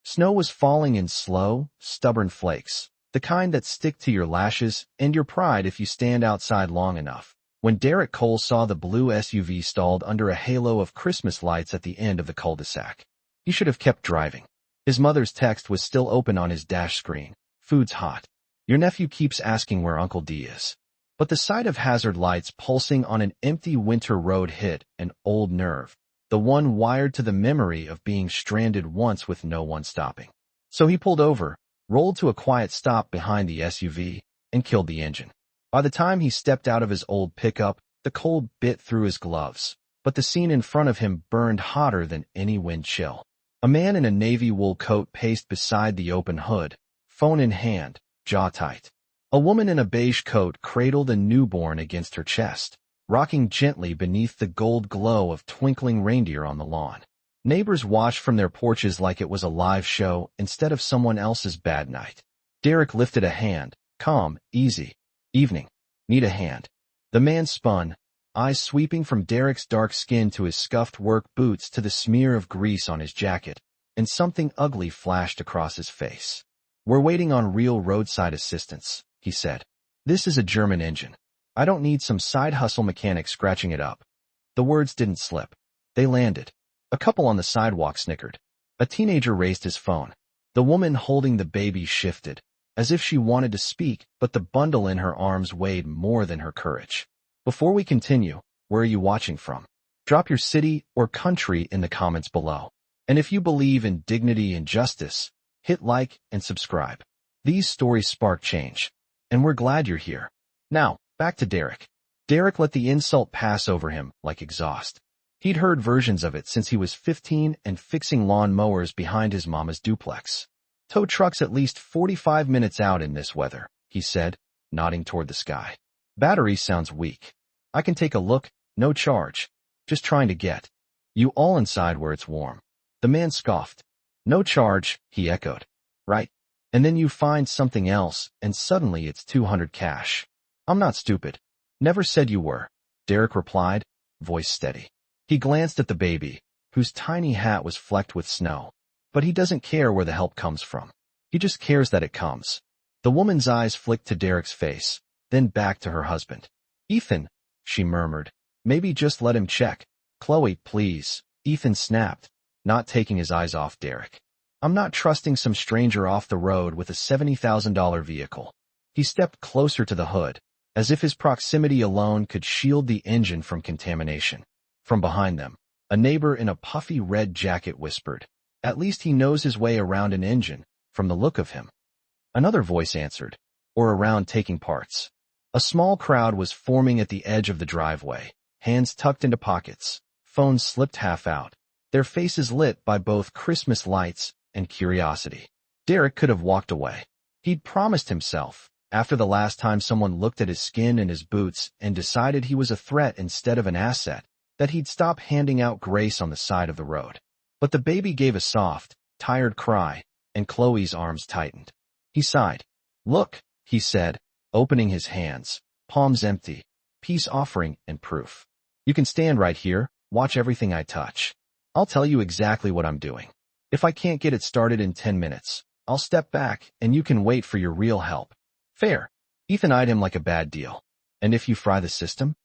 Snow was falling in slow, stubborn flakes, the kind that stick to your lashes and your pride if you stand outside long enough. When Derrick Cole saw the blue SUV stalled under a halo of Christmas lights at the end of the cul-de-sac, he should have kept driving. His mother's text was still open on his dash screen. Food's hot. Your nephew keeps asking where Uncle D is. But the sight of hazard lights pulsing on an empty winter road hit an old nerve, the one wired to the memory of being stranded once with no one stopping. So he pulled over, rolled to a quiet stop behind the SUV, and killed the engine. By the time he stepped out of his old pickup, the cold bit through his gloves, but the scene in front of him burned hotter than any wind chill. A man in a navy wool coat paced beside the open hood, phone in hand, jaw tight. A woman in a beige coat cradled a newborn against her chest, rocking gently beneath the gold glow of twinkling reindeer on the lawn. Neighbors watched from their porches like it was a live show instead of someone else's bad night. Derrick lifted a hand, calm, easy. Evening. Need a hand. The man spun, eyes sweeping from Derrick's dark skin to his scuffed work boots to the smear of grease on his jacket, and something ugly flashed across his face. We're waiting on real roadside assistance, he said. This is a German engine. I don't need some side hustle mechanic scratching it up. The words didn't slip. They landed. A couple on the sidewalk snickered. A teenager raised his phone. The woman holding the baby shifted, as if she wanted to speak, but the bundle in her arms weighed more than her courage. Before we continue, where are you watching from? Drop your city or country in the comments below. And if you believe in dignity and justice, hit like and subscribe. These stories spark change, and we're glad you're here. Now, back to Derrick. Derrick let the insult pass over him like exhaust. He'd heard versions of it since he was 15 and fixing lawn mowers behind his mama's duplex. Tow trucks at least 45 minutes out in this weather, he said, nodding toward the sky. Battery sounds weak. I can take a look, no charge. Just trying to get you all inside where it's warm. The man scoffed. No charge, he echoed. Right. And then you find something else, and suddenly it's 200 cash. I'm not stupid. Never said you were, Derrick replied, voice steady. He glanced at the baby, whose tiny hat was flecked with snow. But he doesn't care where the help comes from. He just cares that it comes. The woman's eyes flicked to Derrick's face, then back to her husband. Ethan, she murmured. Maybe just let him check. Chloe, please. Ethan snapped, not taking his eyes off Derrick. I'm not trusting some stranger off the road with a $70,000 vehicle. He stepped closer to the hood, as if his proximity alone could shield the engine from contamination. From behind them, a neighbor in a puffy red jacket whispered, at least he knows his way around an engine, from the look of him. Another voice answered, or around taking parts. A small crowd was forming at the edge of the driveway, hands tucked into pockets, phones slipped half out, their faces lit by both Christmas lights and curiosity. Derrick could have walked away. He'd promised himself, after the last time someone looked at his skin and his boots and decided he was a threat instead of an asset, that he'd stop handing out grace on the side of the road. But the baby gave a soft, tired cry, and Chloe's arms tightened. He sighed. Look, he said, opening his hands, palms empty, peace offering and proof. You can stand right here, watch everything I touch. I'll tell you exactly what I'm doing. If I can't get it started in 10 minutes, I'll step back and you can wait for your real help. Fair. Ethan eyed him like a bad deal. And if you fry the system?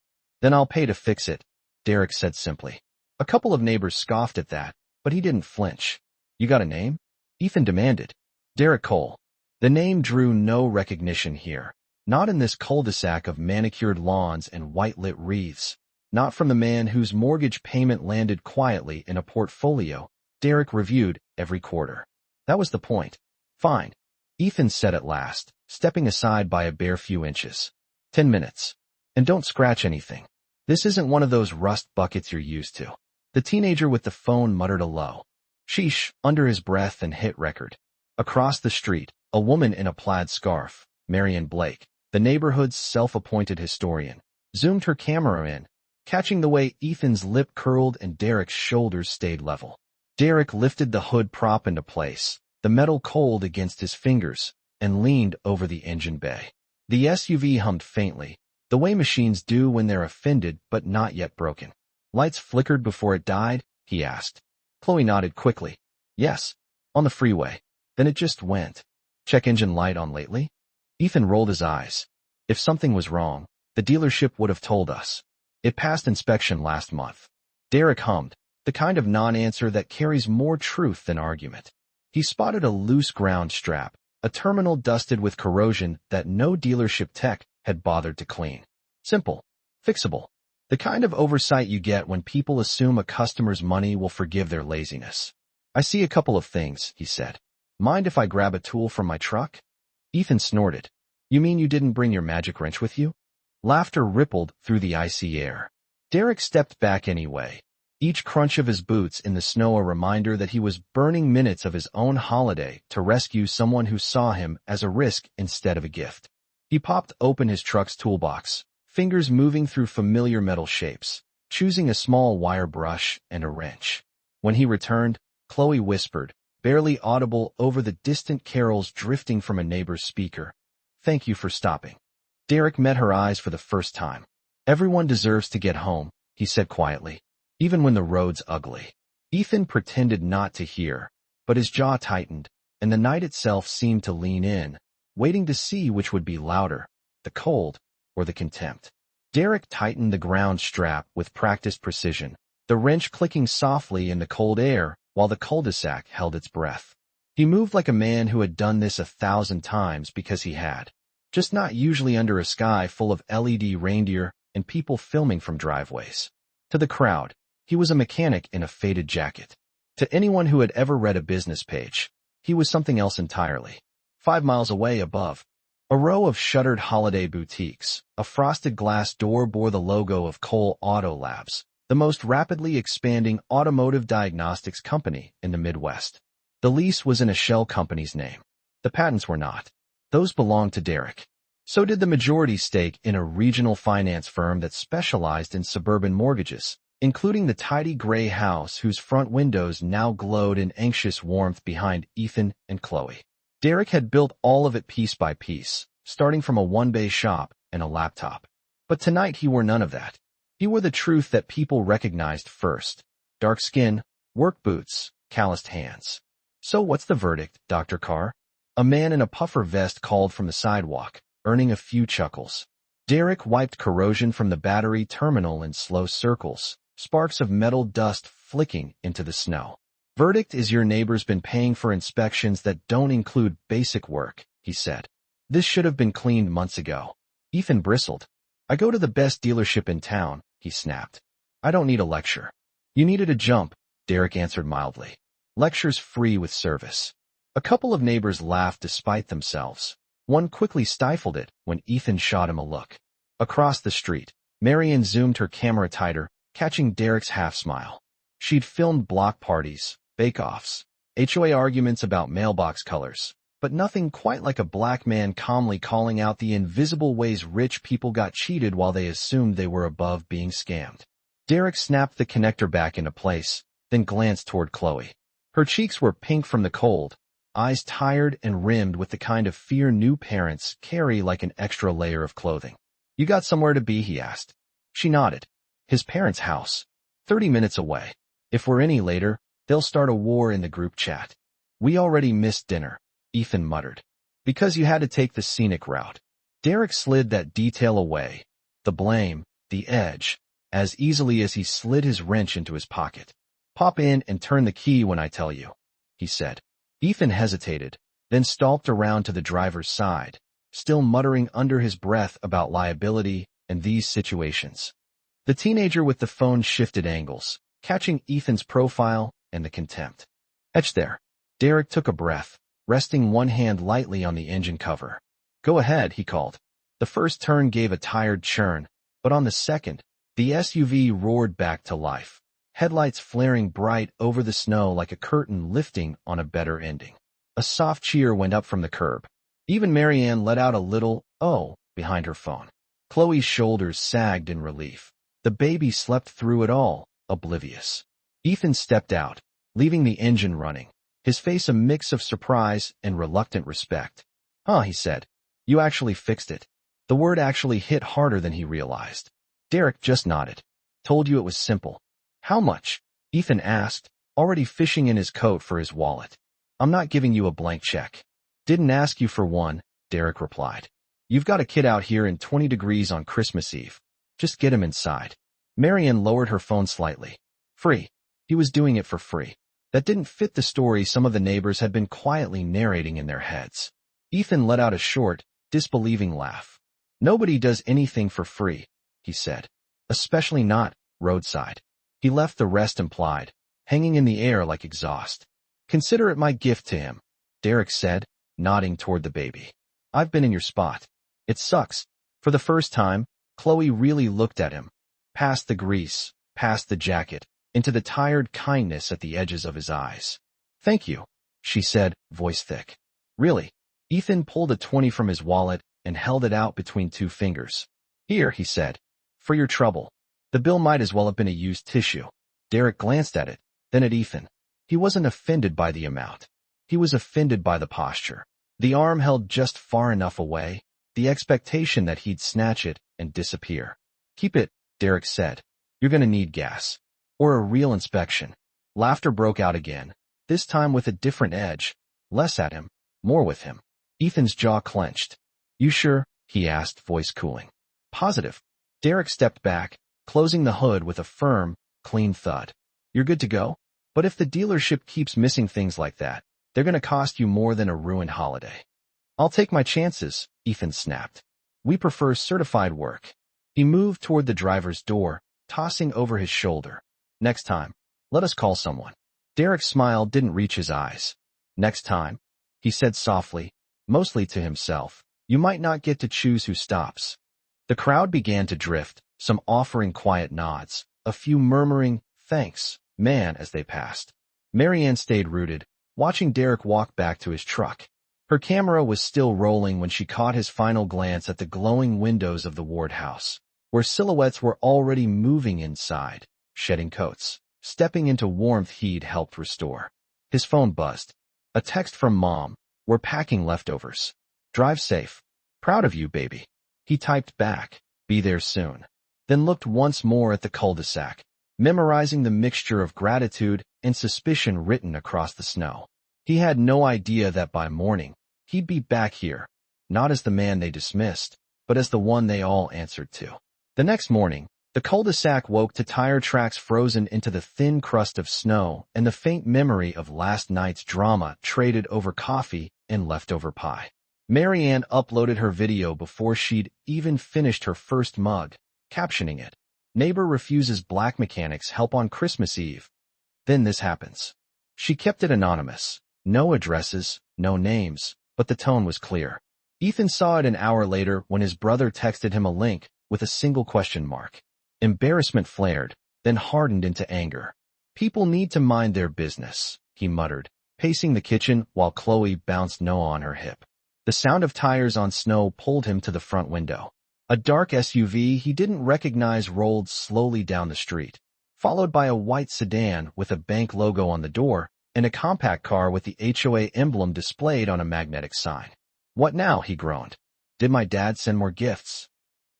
Then I'll pay to fix it, Derrick said simply. A couple of neighbors scoffed at that, but he didn't flinch. You got a name? Ethan demanded. Derrick Cole. The name drew no recognition here. Not in this cul-de-sac of manicured lawns and white-lit wreaths. Not from the man whose mortgage payment landed quietly in a portfolio Derrick reviewed every quarter. That was the point. Fine, Ethan said at last, stepping aside by a bare few inches. 10 minutes. And don't scratch anything. This isn't one of those rust buckets you're used to. The teenager with the phone muttered a low sheesh under his breath and hit record. Across the street, a woman in a plaid scarf, Marion Blake, the neighborhood's self-appointed historian, zoomed her camera in, catching the way Ethan's lip curled and Derrick's shoulders stayed level. Derrick lifted the hood prop into place, the metal cold against his fingers, and leaned over the engine bay. The SUV hummed faintly, the way machines do when they're offended but not yet broken. Lights flickered before it died, he asked. Chloe nodded quickly. Yes. On the freeway. Then it just went. Check engine light on lately? Ethan rolled his eyes. If something was wrong, the dealership would have told us. It passed inspection last month. Derrick hummed, the kind of non-answer that carries more truth than argument. He spotted a loose ground strap, a terminal dusted with corrosion that no dealership tech had bothered to clean. Simple. Fixable. The kind of oversight you get when people assume a customer's money will forgive their laziness. I see a couple of things, he said. Mind if I grab a tool from my truck? Ethan snorted. You mean you didn't bring your magic wrench with you? Laughter rippled through the icy air. Derrick stepped back anyway, each crunch of his boots in the snow a reminder that he was burning minutes of his own holiday to rescue someone who saw him as a risk instead of a gift. He popped open his truck's toolbox, fingers moving through familiar metal shapes, choosing a small wire brush and a wrench. When he returned, Chloe whispered, barely audible over the distant carols drifting from a neighbor's speaker, "Thank you for stopping." Derrick met her eyes for the first time. "Everyone deserves to get home," he said quietly, "even when the road's ugly." Ethan pretended not to hear, but his jaw tightened, and the night itself seemed to lean in, waiting to see which would be louder, the cold or the contempt. Derrick tightened the ground strap with practiced precision, the wrench clicking softly in the cold air while the cul-de-sac held its breath. He moved like a man who had done this 1,000 times because he had, just not usually under a sky full of LED reindeer and people filming from driveways. To the crowd, he was a mechanic in a faded jacket. To anyone who had ever read a business page, he was something else entirely. 5 miles away above, a row of shuttered holiday boutiques, a frosted glass door bore the logo of Cole Auto Labs, the most rapidly expanding automotive diagnostics company in the Midwest. The lease was in a shell company's name. The patents were not. Those belonged to Derrick. So did the majority stake in a regional finance firm that specialized in suburban mortgages, including the tidy gray house whose front windows now glowed in anxious warmth behind Ethan and Chloe. Derrick had built all of it piece by piece, starting from a one-bay shop and a laptop. But tonight he wore none of that. He wore the truth that people recognized first. Dark skin, work boots, calloused hands. "So what's the verdict, Dr. Carr?" A man in a puffer vest called from the sidewalk, earning a few chuckles. Derrick wiped corrosion from the battery terminal in slow circles, sparks of metal dust flicking into the snow. "Verdict is your neighbor's been paying for inspections that don't include basic work," he said. "This should have been cleaned months ago." Ethan bristled. "I go to the best dealership in town," he snapped. "I don't need a lecture." "You needed a jump," Derrick answered mildly. "Lecture's free with service." A couple of neighbors laughed despite themselves. One quickly stifled it when Ethan shot him a look. Across the street, Marian zoomed her camera tighter, catching Derrick's half-smile. She'd filmed block parties, bake-offs, HOA arguments about mailbox colors, but nothing quite like a black man calmly calling out the invisible ways rich people got cheated while they assumed they were above being scammed. Derrick snapped the connector back into place, then glanced toward Chloe. Her cheeks were pink from the cold, eyes tired and rimmed with the kind of fear new parents carry like an extra layer of clothing. "You got somewhere to be?" he asked. She nodded. "His parents' house. 30 minutes away. If we're any later, they'll start a war in the group chat." "We already missed dinner," Ethan muttered. "Because you had to take the scenic route." Derrick slid that detail away, the blame, the edge, as easily as he slid his wrench into his pocket. "Pop in and turn the key when I tell you," he said. Ethan hesitated, then stalked around to the driver's side, still muttering under his breath about liability and these situations. The teenager with the phone shifted angles, catching Ethan's profile and the contempt. "Etch there." Derrick took a breath, resting one hand lightly on the engine cover. "Go ahead," he called. The first turn gave a tired churn, but on the second, the SUV roared back to life, headlights flaring bright over the snow like a curtain lifting on a better ending. A soft cheer went up from the curb. Even Marianne let out a little, "oh," behind her phone. Chloe's shoulders sagged in relief. The baby slept through it all, oblivious. Ethan stepped out, leaving the engine running, his face a mix of surprise and reluctant respect. "Huh," he said. "You actually fixed it." The word actually hit harder than he realized. Derrick just nodded. "Told you it was simple." "How much?" Ethan asked, already fishing in his coat for his wallet. I'm not giving you a blank check. Didn't ask you for one, Derrick replied. You've got a kid out here in 20 degrees on Christmas Eve. Just get him inside. Marianne lowered her phone slightly. Free. He was doing it for free. That didn't fit the story some of the neighbors had been quietly narrating in their heads. Ethan let out a short, disbelieving laugh. Nobody does anything for free, he said. Especially not roadside. He left the rest implied, hanging in the air like exhaust. Consider it my gift to him, Derrick said, nodding toward the baby. I've been in your spot. It sucks. For the first time, Chloe really looked at him. Past the grease, past the jacket, into the tired kindness at the edges of his eyes. Thank you, she said, voice thick. Really? Ethan pulled a 20 from his wallet and held it out between two fingers. Here, he said. For your trouble. The bill might as well have been a used tissue. Derrick glanced at it, then at Ethan. He wasn't offended by the amount. He was offended by the posture. The arm held just far enough away, the expectation that he'd snatch it and disappear. Keep it, Derrick said. You're gonna need gas. Or a real inspection. Laughter broke out again, this time with a different edge. Less at him, more with him. Ethan's jaw clenched. You sure? He asked, voice cooling. Positive. Derrick stepped back, closing the hood with a firm, clean thud. You're good to go? But if the dealership keeps missing things like that, they're gonna cost you more than a ruined holiday. I'll take my chances, Ethan snapped. We prefer certified work. He moved toward the driver's door, tossing over his shoulder. Next time, let us call someone. Derrick's smile didn't reach his eyes. Next time, he said softly, mostly to himself, you might not get to choose who stops. The crowd began to drift, some offering quiet nods, a few murmuring, thanks, man, as they passed. Marianne stayed rooted, watching Derrick walk back to his truck. Her camera was still rolling when she caught his final glance at the glowing windows of the Ward house, where silhouettes were already moving inside, shedding coats. Stepping into warmth he'd helped restore. His phone buzzed. A text from Mom. We're packing leftovers. Drive safe. Proud of you, baby. He typed back, be there soon. Then looked once more at the cul-de-sac, memorizing the mixture of gratitude and suspicion written across the snow. He had no idea that by morning, he'd be back here, not as the man they dismissed, but as the one they all answered to. The next morning, the cul-de-sac woke to tire tracks frozen into the thin crust of snow and the faint memory of last night's drama traded over coffee and leftover pie. Marianne uploaded her video before she'd even finished her first mug, captioning it, Neighbor refuses black mechanics help on Christmas Eve. Then this happens. She kept it anonymous. No addresses, no names, but the tone was clear. Ethan saw it an hour later when his brother texted him a link with a single question mark. Embarrassment flared, then hardened into anger. People need to mind their business, he muttered, pacing the kitchen while Chloe bounced Noah on her hip. The sound of tires on snow pulled him to the front window. A dark SUV he didn't recognize rolled slowly down the street, followed by a white sedan with a bank logo on the door and a compact car with the HOA emblem displayed on a magnetic sign. What now? He groaned. Did my dad send more gifts?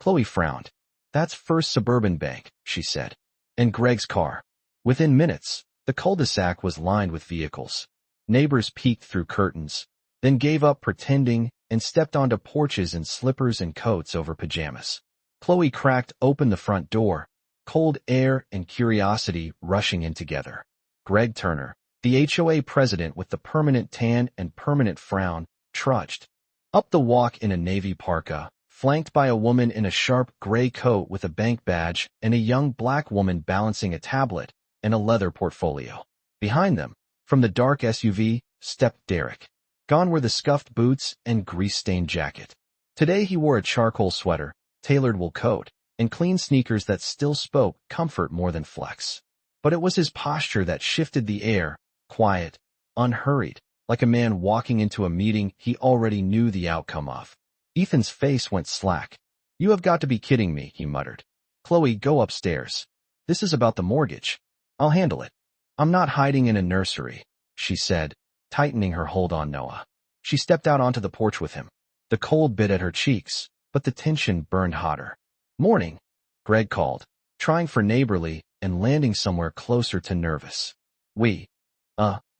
Chloe frowned. That's First Suburban Bank, she said. And Greg's car. Within minutes, the cul-de-sac was lined with vehicles. Neighbors peeked through curtains, then gave up pretending and stepped onto porches in slippers and coats over pajamas. Chloe cracked open the front door, cold air and curiosity rushing in together. Greg Turner, the HOA president with the permanent tan and permanent frown, trudged up the walk in a navy parka, flanked by a woman in a sharp gray coat with a bank badge and a young black woman balancing a tablet and a leather portfolio. Behind them, from the dark SUV, stepped Derrick. Gone were the scuffed boots and grease-stained jacket. Today he wore a charcoal sweater, tailored wool coat, and clean sneakers that still spoke comfort more than flex. But it was his posture that shifted the air, quiet, unhurried, like a man walking into a meeting he already knew the outcome of. Ethan's face went slack. You have got to be kidding me, he muttered. Chloe, go upstairs. This is about the mortgage. I'll handle it. I'm not hiding in a nursery, she said, tightening her hold on Noah. She stepped out onto the porch with him. The cold bit at her cheeks, but the tension burned hotter. Morning, Greg called, trying for neighborly and landing somewhere closer to nervous. We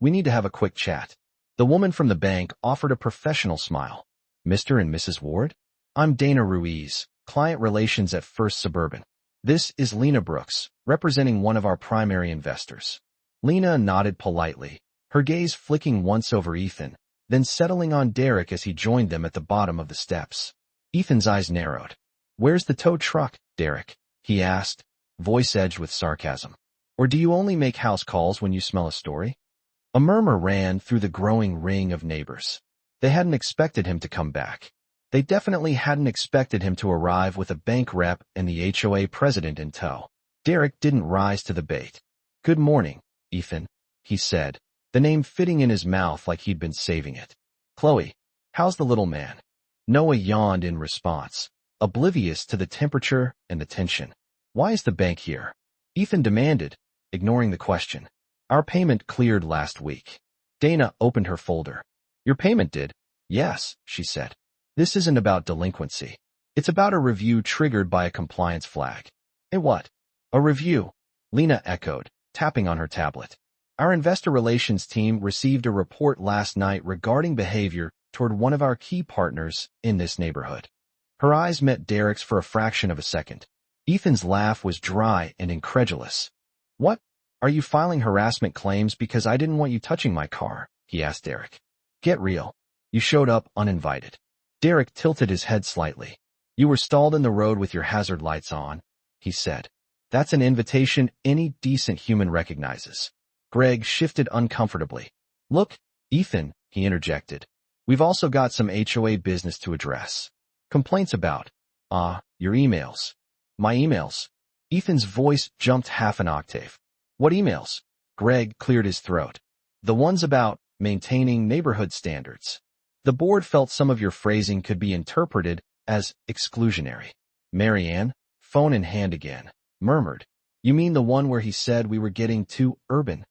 need to have a quick chat. The woman from the bank offered a professional smile. Mr. and Mrs. Ward? I'm Dana Ruiz, Client Relations at First Suburban. This is Lena Brooks, representing one of our primary investors. Lena nodded politely, her gaze flicking once over Ethan, then settling on Derrick as he joined them at the bottom of the steps. Ethan's eyes narrowed. Where's the tow truck, Derrick? He asked, voice edged with sarcasm. Or do you only make house calls when you smell a story? A murmur ran through the growing ring of neighbors. They hadn't expected him to come back. They definitely hadn't expected him to arrive with a bank rep and the HOA president in tow. Derrick didn't rise to the bait. Good morning, Ethan, he said, the name fitting in his mouth like he'd been saving it. Chloe, how's the little man? Noah yawned in response, oblivious to the temperature and the tension. Why is the bank here? Ethan demanded, ignoring the question. Our payment cleared last week. Dana opened her folder. Your payment did? Yes, she said. This isn't about delinquency. It's about a review triggered by a compliance flag. A what? A review, Lena echoed, tapping on her tablet. Our investor relations team received a report last night regarding behavior toward one of our key partners in this neighborhood. Her eyes met Derrick's for a fraction of a second. Ethan's laugh was dry and incredulous. What? Are you filing harassment claims because I didn't want you touching my car? He asked Derrick. Get real. You showed up uninvited. Derrick tilted his head slightly. You were stalled in the road with your hazard lights on, he said. That's an invitation any decent human recognizes. Greg shifted uncomfortably. Look, Ethan, he interjected. We've also got some HOA business to address. Complaints about, your emails. My emails? Ethan's voice jumped half an octave. What emails? Greg cleared his throat. The ones about maintaining neighborhood standards. The board felt some of your phrasing could be interpreted as exclusionary. Marianne, phone in hand again, murmured. You mean the one where he said we were getting too urban?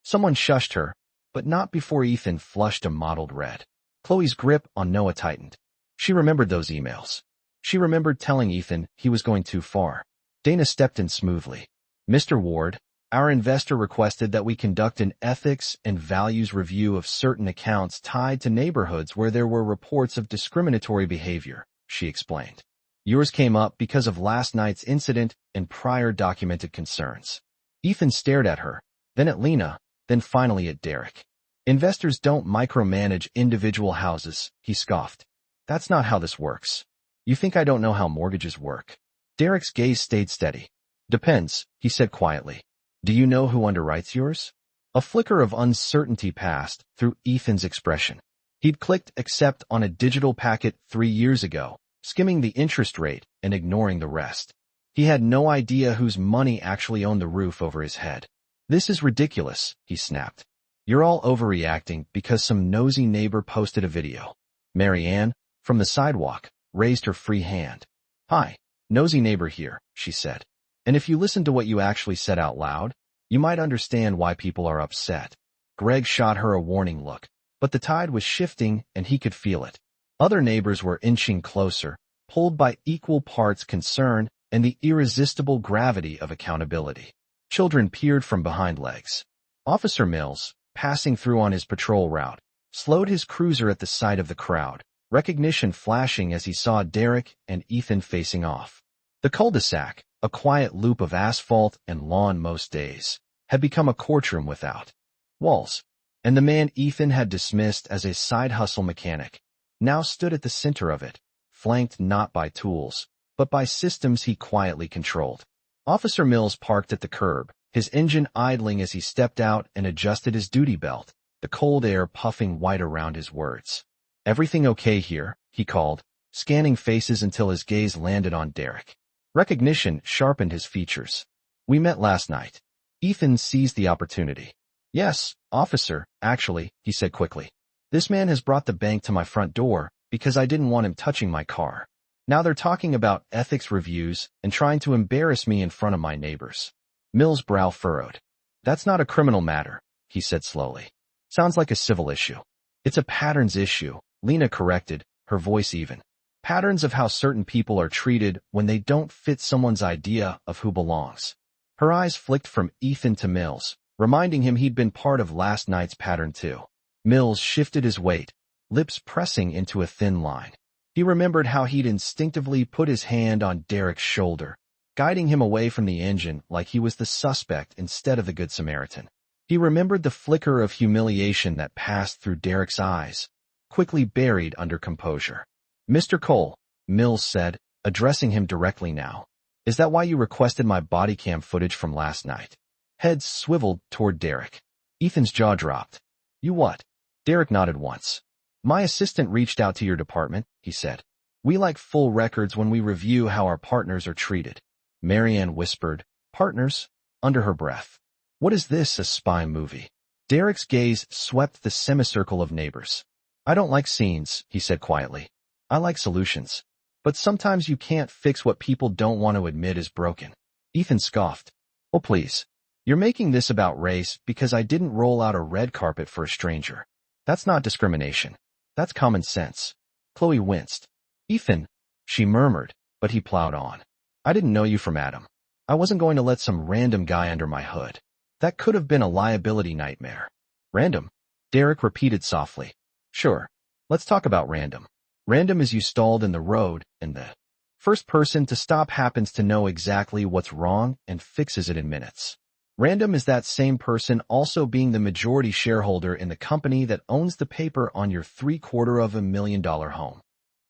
Someone shushed her, but not before Ethan flushed a mottled red. Chloe's grip on Noah tightened. She remembered those emails. She remembered telling Ethan he was going too far. Dana stepped in smoothly. Mr. Ward, our investor requested that we conduct an ethics and values review of certain accounts tied to neighborhoods where there were reports of discriminatory behavior, she explained. Yours came up because of last night's incident and prior documented concerns. Ethan stared at her, then at Lena, then finally at Derrick. Investors don't micromanage individual houses, he scoffed. That's not how this works. You think I don't know how mortgages work? Derrick's gaze stayed steady. Depends, he said quietly. Do you know who underwrites yours? A flicker of uncertainty passed through Ethan's expression. He'd clicked accept on a digital packet 3 years ago, skimming the interest rate and ignoring the rest. He had no idea whose money actually owned the roof over his head. This is ridiculous, he snapped. You're all overreacting because some nosy neighbor posted a video. Marianne, from the sidewalk, raised her free hand. Hi, nosy neighbor here, she said. And if you listen to what you actually said out loud, you might understand why people are upset. Greg shot her a warning look, but the tide was shifting and he could feel it. Other neighbors were inching closer, pulled by equal parts concern and the irresistible gravity of accountability. Children peered from behind legs. Officer Mills, passing through on his patrol route, slowed his cruiser at the sight of the crowd, recognition flashing as he saw Derrick and Ethan facing off. The cul-de-sac, a quiet loop of asphalt and lawn most days, had become a courtroom without walls, and the man Ethan had dismissed as a side-hustle mechanic now stood at the center of it, flanked not by tools, but by systems he quietly controlled. Officer Mills parked at the curb, his engine idling as he stepped out and adjusted his duty belt, the cold air puffing white around his words. Everything okay here? He called, scanning faces until his gaze landed on Derrick. Recognition sharpened his features. We met last night. Ethan seized the opportunity. Yes, officer, actually, he said quickly. This man has brought the bank to my front door because I didn't want him touching my car. Now they're talking about ethics reviews and trying to embarrass me in front of my neighbors. Mills' brow furrowed. That's not a criminal matter, he said slowly. Sounds like a civil issue. It's a patterns issue, Lena corrected, her voice even. Patterns of how certain people are treated when they don't fit someone's idea of who belongs. Her eyes flicked from Ethan to Mills, reminding him he'd been part of last night's pattern too. Mills shifted his weight, lips pressing into a thin line. He remembered how he'd instinctively put his hand on Derrick's shoulder, guiding him away from the engine like he was the suspect instead of the Good Samaritan. He remembered the flicker of humiliation that passed through Derrick's eyes, quickly buried under composure. "Mr. Cole," Mills said, addressing him directly now. "Is that why you requested my body cam footage from last night?" Heads swiveled toward Derrick. Ethan's jaw dropped. "You what?" Derrick nodded once. "My assistant reached out to your department," he said. "We like full records when we review how our partners are treated." Marianne whispered, "Partners?" under her breath. "What is this, a spy movie?" Derrick's gaze swept the semicircle of neighbors. "I don't like scenes," he said quietly. "I like solutions. But sometimes you can't fix what people don't want to admit is broken." Ethan scoffed. "Oh, please. You're making this about race because I didn't roll out a red carpet for a stranger. That's not discrimination. That's common sense." Chloe winced. "Ethan," she murmured, but he plowed on. "I didn't know you from Adam. I wasn't going to let some random guy under my hood. That could have been a liability nightmare." "Random?" Derrick repeated softly. "Sure. Let's talk about random. Random is you stalled in the road, and the first person to stop happens to know exactly what's wrong and fixes it in minutes. Random is that same person also being the majority shareholder in the company that owns the paper on your $750,000 home."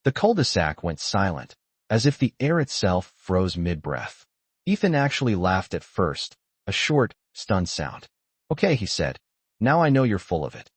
The cul-de-sac went silent, as if the air itself froze mid-breath. Ethan actually laughed at first, a short, stunned sound. "Okay," he said. "Now I know you're full of it."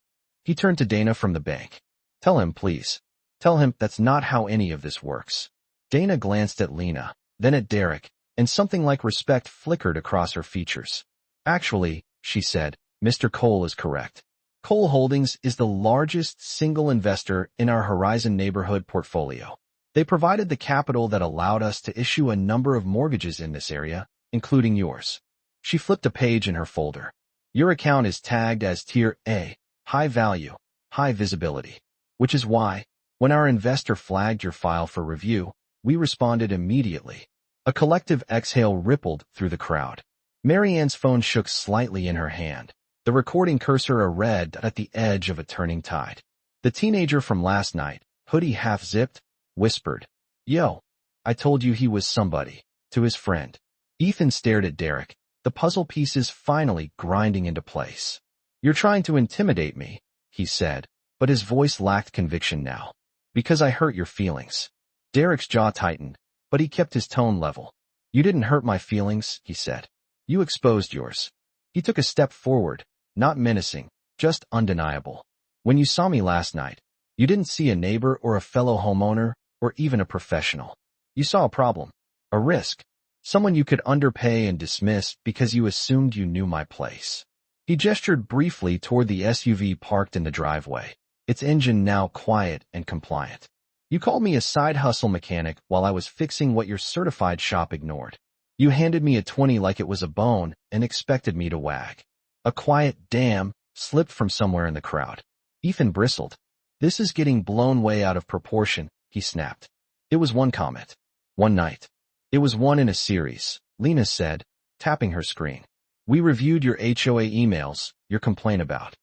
He turned to Dana from the bank. "Tell him, please. Tell him that's not how any of this works." Dana glanced at Lena, then at Derrick, and something like respect flickered across her features. "Actually," she said, "Mr. Cole is correct. Cole Holdings is the largest single investor in our Horizon neighborhood portfolio. They provided the capital that allowed us to issue a number of mortgages in this area, including yours." She flipped a page in her folder. "Your account is tagged as Tier A, high value, high visibility. Which is why, when our investor flagged your file for review, we responded immediately." A collective exhale rippled through the crowd. Marianne's phone shook slightly in her hand, the recording cursor a red at the edge of a turning tide. The teenager from last night, hoodie half-zipped, whispered, "Yo, I told you he was somebody," to his friend. Ethan stared at Derrick, the puzzle pieces finally grinding into place. "You're trying to intimidate me," he said, but his voice lacked conviction now. "Because I hurt your feelings." Derrick's jaw tightened, but he kept his tone level. "You didn't hurt my feelings," he said. "You exposed yours." He took a step forward, not menacing, just undeniable. "When you saw me last night, you didn't see a neighbor or a fellow homeowner or even a professional. You saw a problem, a risk, someone you could underpay and dismiss because you assumed you knew my place." He gestured briefly toward the SUV parked in the driveway, its engine now quiet and compliant. "You called me a side hustle mechanic while I was fixing what your certified shop ignored. You handed me a 20 like it was a bone and expected me to wag." A quiet "damn" slipped from somewhere in the crowd. Ethan bristled. "This is getting blown way out of proportion," he snapped. "It was one comment. One night. It was one in a series," Lena said, tapping her screen. "We reviewed your HOA emails, your complaint about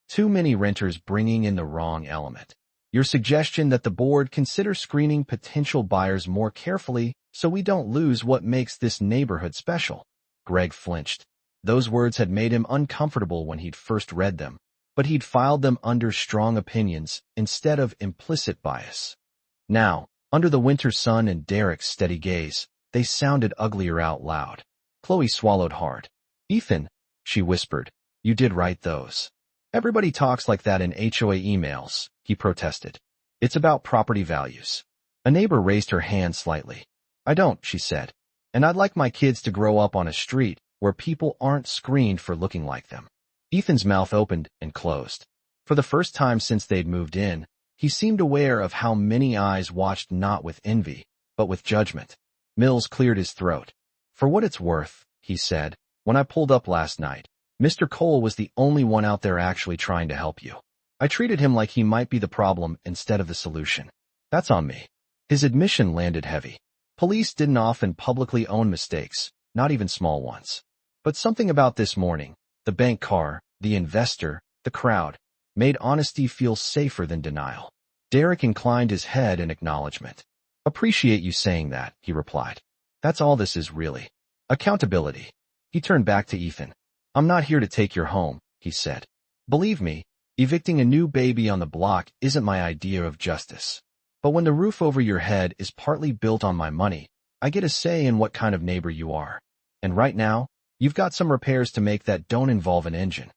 too many renters bringing in the wrong element. Your suggestion that the board consider screening potential buyers more carefully so we don't lose what makes this neighborhood special." Greg flinched. Those words had made him uncomfortable when he'd first read them, but he'd filed them under strong opinions instead of implicit bias. Now, under the winter sun and Derrick's steady gaze, they sounded uglier out loud. Chloe swallowed hard. "Ethan," she whispered, "you did write those." "Everybody talks like that in HOA emails," he protested. "It's about property values." A neighbor raised her hand slightly. "I don't," she said. "And I'd like my kids to grow up on a street where people aren't screened for looking like them." Ethan's mouth opened and closed. For the first time since they'd moved in, he seemed aware of how many eyes watched not with envy, but with judgment. Mills cleared his throat. "For what it's worth," he said, "when I pulled up last night, Mr. Cole was the only one out there actually trying to help you. I treated him like he might be the problem instead of the solution. That's on me." His admission landed heavy. Police didn't often publicly own mistakes, not even small ones. But something about this morning, the bank car, the investor, the crowd, made honesty feel safer than denial. Derrick inclined his head in acknowledgement. Appreciate you saying that, he replied. That's all this is really. Accountability. He turned back to Ethan. I'm not here to take your home, he said. Believe me, evicting a new baby on the block isn't my idea of justice. But when the roof over your head is partly built on my money, I get a say in what kind of neighbor you are. And right now, you've got some repairs to make that don't involve an engine.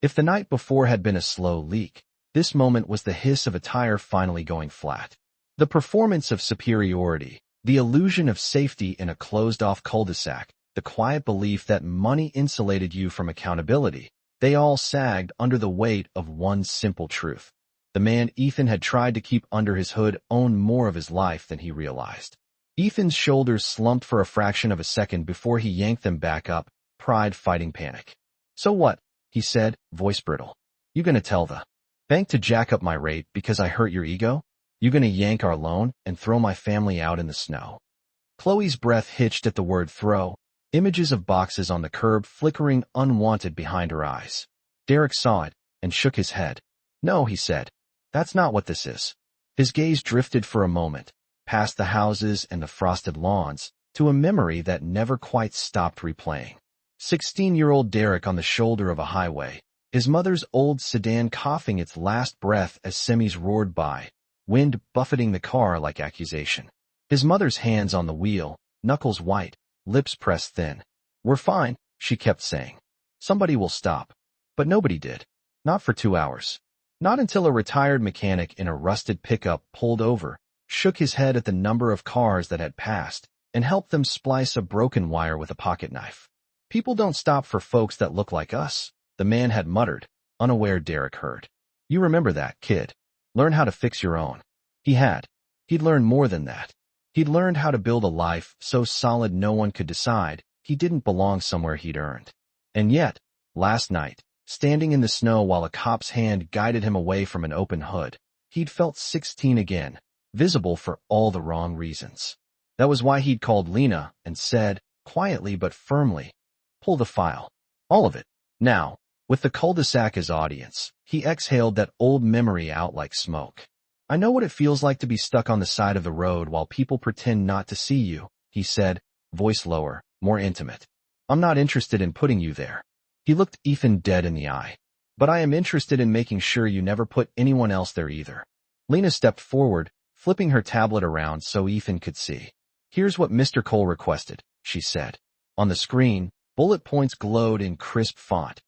If the night before had been a slow leak, this moment was the hiss of a tire finally going flat. The performance of superiority, the illusion of safety in a closed-off cul-de-sac, the quiet belief that money insulated you from accountability, they all sagged under the weight of one simple truth. The man Ethan had tried to keep under his hood owned more of his life than he realized. Ethan's shoulders slumped for a fraction of a second before he yanked them back up, pride fighting panic. So what? He said, voice brittle. You gonna tell the bank to jack up my rate because I hurt your ego? You gonna yank our loan and throw my family out in the snow? Chloe's breath hitched at the word throw, images of boxes on the curb flickering unwanted behind her eyes. Derrick saw it and shook his head. No, he said. That's not what this is. His gaze drifted for a moment, past the houses and the frosted lawns, to a memory that never quite stopped replaying. 16-year-old Derrick on the shoulder of a highway, his mother's old sedan coughing its last breath as semis roared by, wind buffeting the car like accusation. His mother's hands on the wheel, knuckles white, lips pressed thin. We're fine, she kept saying. Somebody will stop. But nobody did. Not for 2 hours. Not until a retired mechanic in a rusted pickup pulled over, shook his head at the number of cars that had passed, and helped them splice a broken wire with a pocket knife. People don't stop for folks that look like us, the man had muttered, unaware Derrick heard. You remember that, kid. Learn how to fix your own. He had. He'd learned more than that. He'd learned how to build a life so solid no one could decide he didn't belong somewhere he'd earned. And yet, last night, standing in the snow while a cop's hand guided him away from an open hood, he'd felt 16 again, visible for all the wrong reasons. That was why he'd called Lena and said, quietly but firmly, pull the file. All of it. Now, with the cul-de-sac as audience, he exhaled that old memory out like smoke. I know what it feels like to be stuck on the side of the road while people pretend not to see you, he said, voice lower, more intimate. I'm not interested in putting you there. He looked Ethan dead in the eye. But I am interested in making sure you never put anyone else there either. Lena stepped forward, flipping her tablet around so Ethan could see. Here's what Mr. Cole requested, she said. On the screen, bullet points glowed in crisp font.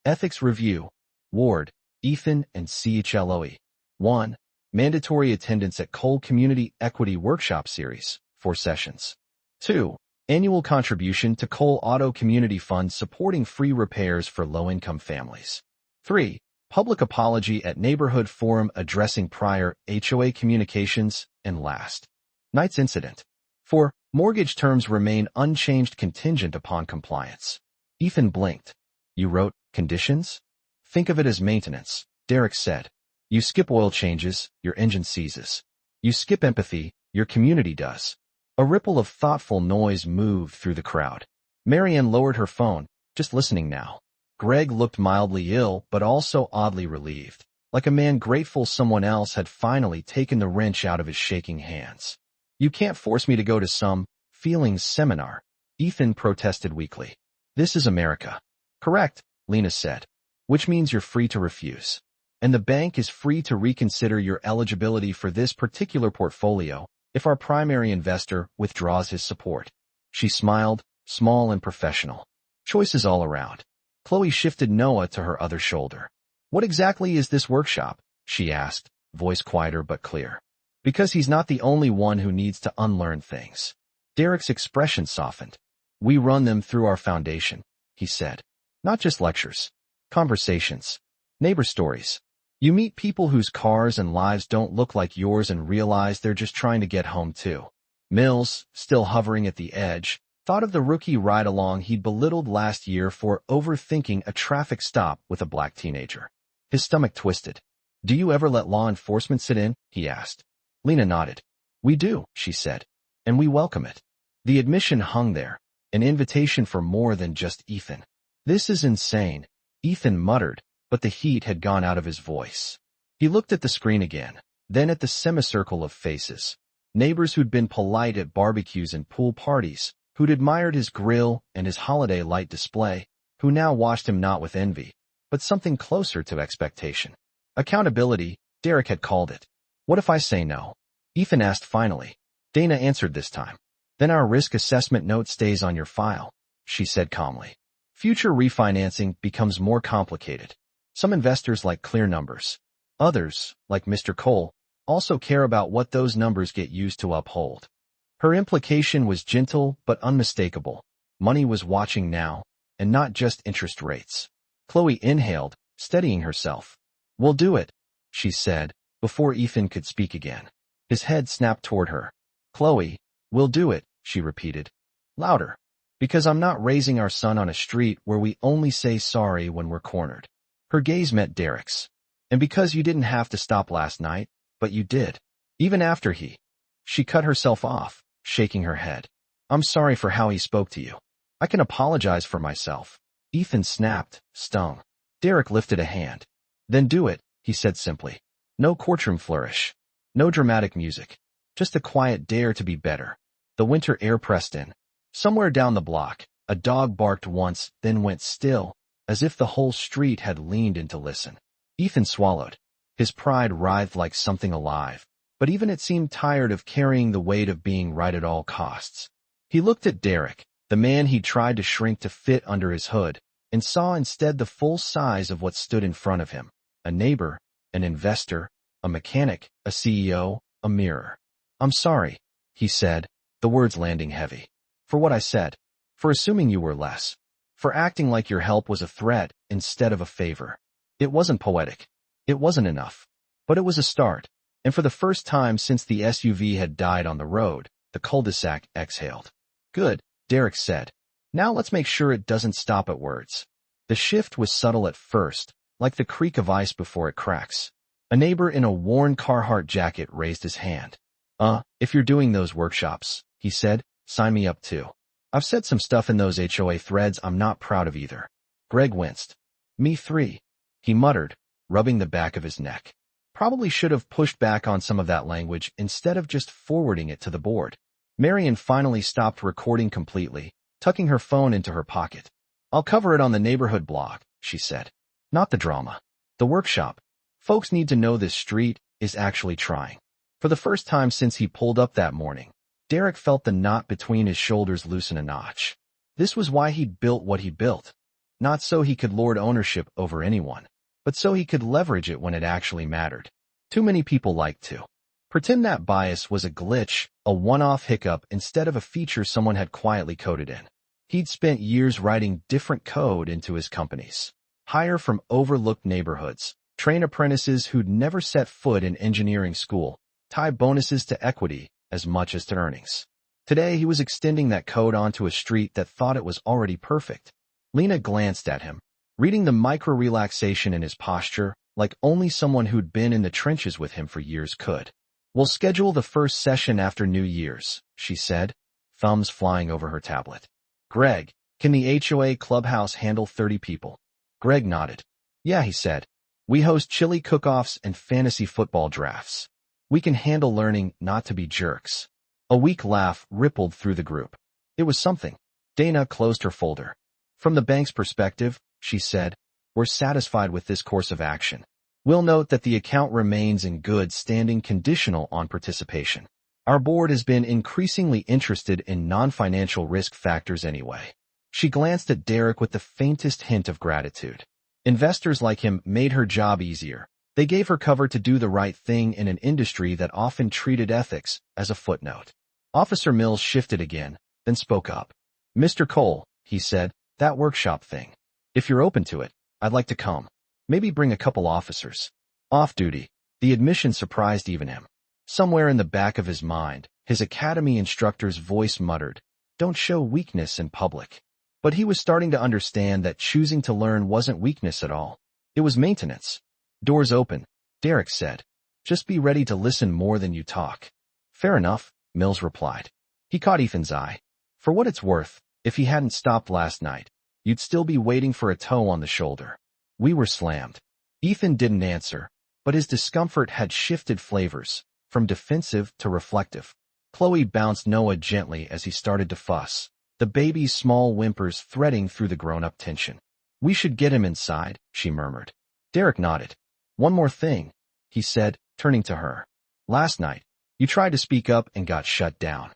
Ethics Review. Ward, Ethan and CHLOE. 1. Mandatory attendance at Cole Community Equity Workshop Series, 4 sessions. 2. Annual contribution to Cole Auto Community Fund supporting free repairs for low-income families. 3. Public apology at Neighborhood Forum addressing prior HOA communications. And last, night's incident. 4. Mortgage terms remain unchanged contingent upon compliance. Ethan blinked. You wrote conditions? Think of it as maintenance, Derrick said. You skip oil changes, your engine seizes. You skip empathy, your community does. A ripple of thoughtful noise moved through the crowd. Marianne lowered her phone, just listening now. Greg looked mildly ill but also oddly relieved, like a man grateful someone else had finally taken the wrench out of his shaking hands. You can't force me to go to some feelings seminar, Ethan protested weakly. This is America. Correct, Lena said. Which means you're free to refuse. And the bank is free to reconsider your eligibility for this particular portfolio if our primary investor withdraws his support. She smiled, small and professional. Choices all around. Chloe shifted Noah to her other shoulder. What exactly is this workshop? She asked, voice quieter but clear. Because he's not the only one who needs to unlearn things. Derrick's expression softened. We run them through our foundation, he said. Not just lectures. Conversations. Neighbor stories. You meet people whose cars and lives don't look like yours and realize they're just trying to get home too. Mills, still hovering at the edge, thought of the rookie ride-along he'd belittled last year for overthinking a traffic stop with a black teenager. His stomach twisted. Do you ever let law enforcement sit in? He asked. Lena nodded. We do, she said. And we welcome it. The admission hung there, an invitation for more than just Ethan. This is insane, Ethan muttered, but the heat had gone out of his voice. He looked at the screen again, then at the semicircle of faces. Neighbors who'd been polite at barbecues and pool parties, who'd admired his grill and his holiday light display, who now watched him not with envy, but something closer to expectation. Accountability, Derrick had called it. What if I say no? Ethan asked finally. Dana answered this time. Then our risk assessment note stays on your file, she said calmly. Future refinancing becomes more complicated. Some investors like clear numbers. Others, like Mr. Cole, also care about what those numbers get used to uphold. Her implication was gentle but unmistakable. Money was watching now, and not just interest rates. Chloe inhaled, steadying herself. We'll do it, she said, before Ethan could speak again. His head snapped toward her. Chloe, we'll do it, she repeated. Louder. Because I'm not raising our son on a street where we only say sorry when we're cornered. Her gaze met Derrick's. And because you didn't have to stop last night, but you did. Even after he. She cut herself off, shaking her head. I'm sorry for how he spoke to you. I can apologize for myself. Ethan snapped, stung. Derrick lifted a hand. Then do it, he said simply. No courtroom flourish. No dramatic music. Just a quiet dare to be better. The winter air pressed in. Somewhere down the block, a dog barked once, then went still, as if the whole street had leaned in to listen. Ethan swallowed. His pride writhed like something alive, but even it seemed tired of carrying the weight of being right at all costs. He looked at Derrick, the man he'd tried to shrink to fit under his hood, and saw instead the full size of what stood in front of him. A neighbor, an investor, a mechanic, a CEO, a mirror. I'm sorry, he said, the words landing heavy. For what I said. For assuming you were less. For acting like your help was a threat instead of a favor. It wasn't poetic. It wasn't enough. But it was a start. And for the first time since the SUV had died on the road, the cul-de-sac exhaled. Good, Derrick said. Now let's make sure it doesn't stop at words. The shift was subtle at first, like the creak of ice before it cracks. A neighbor in a worn Carhartt jacket raised his hand. If you're doing those workshops, he said, sign me up too. I've said some stuff in those HOA threads I'm not proud of either. Greg winced. Me three, he muttered, rubbing the back of his neck. Probably should have pushed back on some of that language instead of just forwarding it to the board. Marion finally stopped recording completely, tucking her phone into her pocket. I'll cover it on the neighborhood blog, she said. Not the drama. The workshop. Folks need to know this street is actually trying. For the first time since he pulled up that morning, Derrick felt the knot between his shoulders loosen a notch. This was why he'd built what he built. Not so he could lord ownership over anyone, but so he could leverage it when it actually mattered. Too many people like to pretend that bias was a glitch, a one-off hiccup instead of a feature someone had quietly coded in. He'd spent years writing different code into his companies. Hire from overlooked neighborhoods, train apprentices who'd never set foot in engineering school, tie bonuses to equity as much as to earnings. Today he was extending that code onto a street that thought it was already perfect. Lena glanced at him, reading the micro-relaxation in his posture like only someone who'd been in the trenches with him for years could. We'll schedule the first session after New Year's, she said, thumbs flying over her tablet. Greg, can the HOA clubhouse handle 30 people? Greg nodded. Yeah, he said. We host chili cook-offs and fantasy football drafts. We can handle learning not to be jerks. A weak laugh rippled through the group. It was something. Dana closed her folder. From the bank's perspective, she said, we're satisfied with this course of action. We'll note that the account remains in good standing conditional on participation. Our board has been increasingly interested in non-financial risk factors anyway. She glanced at Derrick with the faintest hint of gratitude. Investors like him made her job easier. They gave her cover to do the right thing in an industry that often treated ethics as a footnote. Officer Mills shifted again, then spoke up. Mr. Cole, he said, that workshop thing. If you're open to it, I'd like to come. Maybe bring a couple officers. Off duty. The admission surprised even him. Somewhere in the back of his mind, his academy instructor's voice muttered, don't show weakness in public. But he was starting to understand that choosing to learn wasn't weakness at all. It was maintenance. Doors open, Derrick said. Just be ready to listen more than you talk. Fair enough, Mills replied. He caught Ethan's eye. For what it's worth, if he hadn't stopped last night, you'd still be waiting for a toe on the shoulder. We were slammed. Ethan didn't answer, but his discomfort had shifted flavors, from defensive to reflective. Chloe bounced Noah gently as he started to fuss, the baby's small whimpers threading through the grown-up tension. We should get him inside, she murmured. Derrick nodded. One more thing, he said, turning to her. Last night, you tried to speak up and got shut down.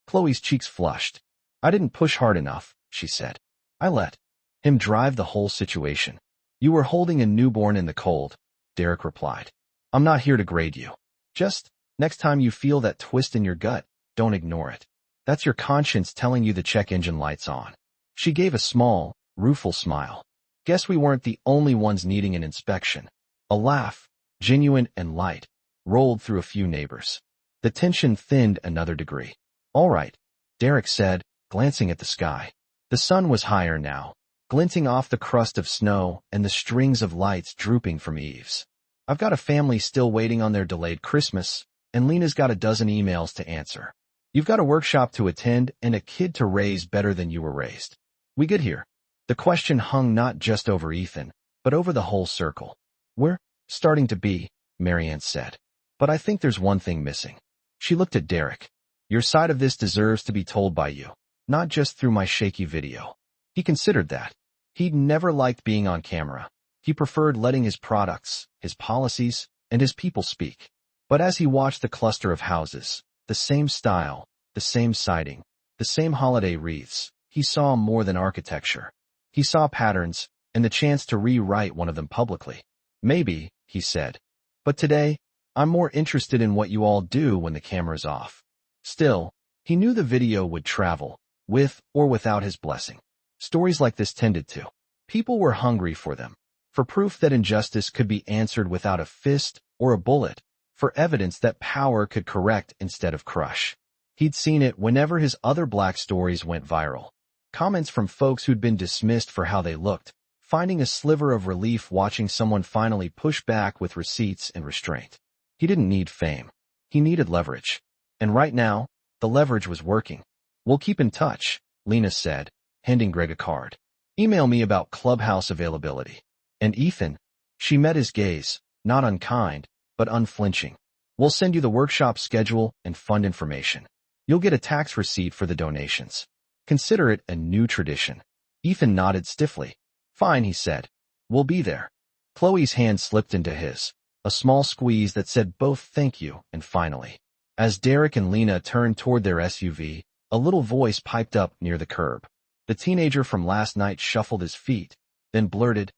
Chloe's cheeks flushed. I didn't push hard enough, she said. I let him drive the whole situation. You were holding a newborn in the cold, Derrick replied. I'm not here to grade you. Just, next time you feel that twist in your gut, don't ignore it. That's your conscience telling you the check engine light's on. She gave a small, rueful smile. Guess we weren't the only ones needing an inspection. A laugh, genuine and light, rolled through a few neighbors. The tension thinned another degree. All right, Derrick said, glancing at the sky. The sun was higher now, glinting off the crust of snow and the strings of lights drooping from eaves. I've got a family still waiting on their delayed Christmas, and Lena's got a dozen emails to answer. You've got a workshop to attend and a kid to raise better than you were raised. We get here. The question hung not just over Ethan, but over the whole circle. We're starting to be, Marianne said. But I think there's one thing missing. She looked at Derrick. Your side of this deserves to be told by you, not just through my shaky video. He considered that. He'd never liked being on camera. He preferred letting his products, his policies, and his people speak. But as he watched the cluster of houses, the same style, the same siding, the same holiday wreaths, he saw more than architecture. He saw patterns and the chance to rewrite one of them publicly. Maybe, he said. But today, I'm more interested in what you all do when the camera's off. Still, he knew the video would travel, with or without his blessing. Stories like this tended to. People were hungry for them, for proof that injustice could be answered without a fist or a bullet, for evidence that power could correct instead of crush. He'd seen it whenever his other black stories went viral. Comments from folks who'd been dismissed for how they looked, finding a sliver of relief watching someone finally push back with receipts and restraint. He didn't need fame. He needed leverage. And right now, the leverage was working. We'll keep in touch, Lena said, handing Greg a card. Email me about clubhouse availability. And Ethan, she met his gaze, not unkind, but unflinching. We'll send you the workshop schedule and fund information. You'll get a tax receipt for the donations. Consider it a new tradition. Ethan nodded stiffly. Fine, he said. We'll be there. Chloe's hand slipped into his, a small squeeze that said both thank you and finally. As Derrick and Lena turned toward their SUV, a little voice piped up near the curb. The teenager from last night shuffled his feet, then blurted,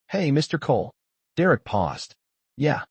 Hey, Mr. Cole. Derrick paused. Yeah.